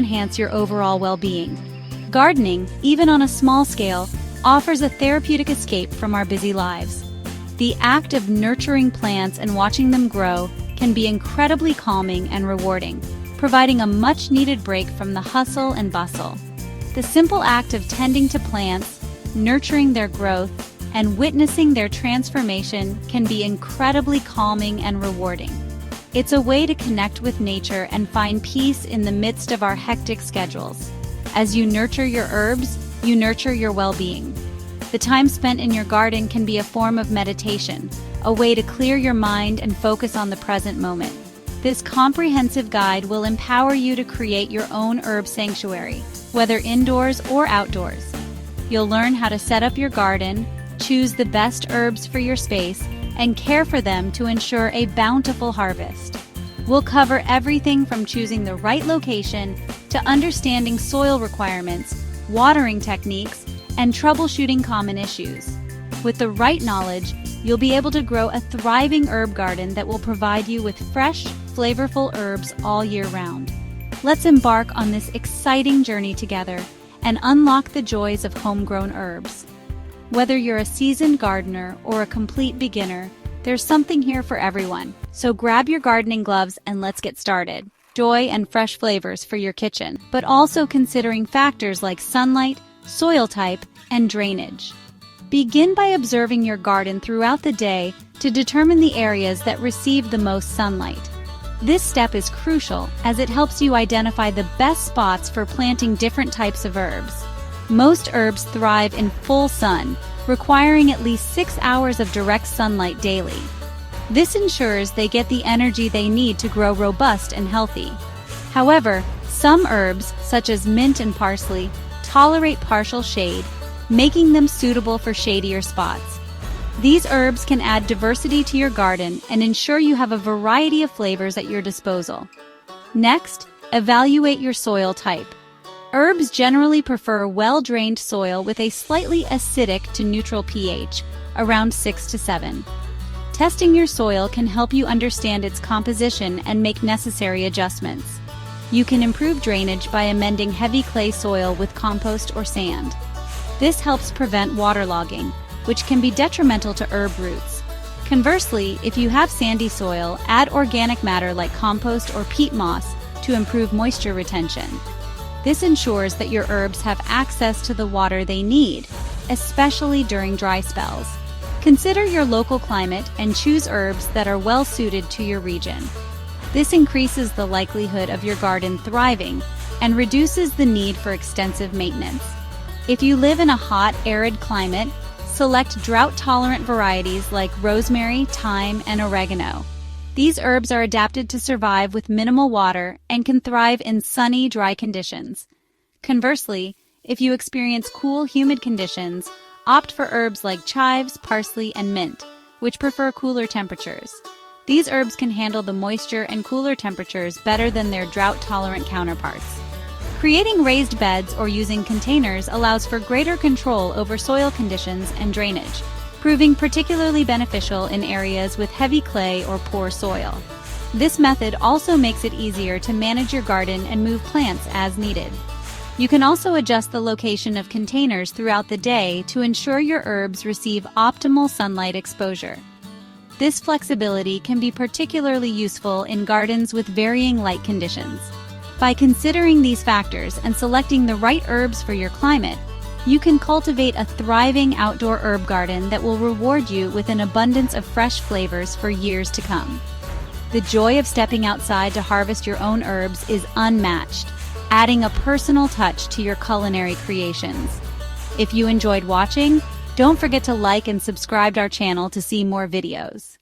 enhance your overall well-being. Gardening, even on a small scale, offers a therapeutic escape from our busy lives. The act of nurturing plants and watching them grow can be incredibly calming and rewarding, providing a much-needed break from the hustle and bustle. The simple act of tending to plants, nurturing their growth, and witnessing their transformation can be incredibly calming and rewarding. It's a way to connect with nature and find peace in the midst of our hectic schedules. As you nurture your herbs, you nurture your well-being. The time spent in your garden can be a form of meditation, a way to clear your mind and focus on the present moment. This comprehensive guide will empower you to create your own herb sanctuary, whether indoors or outdoors. You'll learn how to set up your garden, choose the best herbs for your space, and care for them to ensure a bountiful harvest. We'll cover everything from choosing the right location to understanding soil requirements, watering techniques, and troubleshooting common issues. With the right knowledge, you'll be able to grow a thriving herb garden that will provide you with fresh, flavorful herbs all year round. Let's embark on this exciting journey together and unlock the joys of homegrown herbs. Whether you're a seasoned gardener or a complete beginner, there's something here for everyone. So grab your gardening gloves and let's get started. Joy and fresh flavors for your kitchen, but also considering factors like sunlight, soil type, and drainage. Begin by observing your garden throughout the day to determine the areas that receive the most sunlight. This step is crucial as it helps you identify the best spots for planting different types of herbs. Most herbs thrive in full sun, requiring at least 6 hours of direct sunlight daily. This ensures they get the energy they need to grow robust and healthy. However, some herbs, such as mint and parsley, tolerate partial shade, making them suitable for shadier spots. These herbs can add diversity to your garden and ensure you have a variety of flavors at your disposal. Next, evaluate your soil type. Herbs generally prefer well-drained soil with a slightly acidic to neutral pH, around 6 to 7. Testing your soil can help you understand its composition and make necessary adjustments. You can improve drainage by amending heavy clay soil with compost or sand. This helps prevent waterlogging, which can be detrimental to herb roots. Conversely, if you have sandy soil, add organic matter like compost or peat moss to improve moisture retention. This ensures that your herbs have access to the water they need, especially during dry spells. Consider your local climate and choose herbs that are well suited to your region. This increases the likelihood of your garden thriving and reduces the need for extensive maintenance. If you live in a hot, arid climate, select drought-tolerant varieties like rosemary, thyme, and oregano. These herbs are adapted to survive with minimal water and can thrive in sunny, dry conditions. Conversely, if you experience cool, humid conditions, opt for herbs like chives, parsley, and mint, which prefer cooler temperatures. These herbs can handle the moisture and cooler temperatures better than their drought-tolerant counterparts. Creating raised beds or using containers allows for greater control over soil conditions and drainage, proving particularly beneficial in areas with heavy clay or poor soil. This method also makes it easier to manage your garden and move plants as needed. You can also adjust the location of containers throughout the day to ensure your herbs receive optimal sunlight exposure. This flexibility can be particularly useful in gardens with varying light conditions. By considering these factors and selecting the right herbs for your climate, you can cultivate a thriving outdoor herb garden that will reward you with an abundance of fresh flavors for years to come. The joy of stepping outside to harvest your own herbs is unmatched, adding a personal touch to your culinary creations. If you enjoyed watching, don't forget to like and subscribe to our channel to see more videos.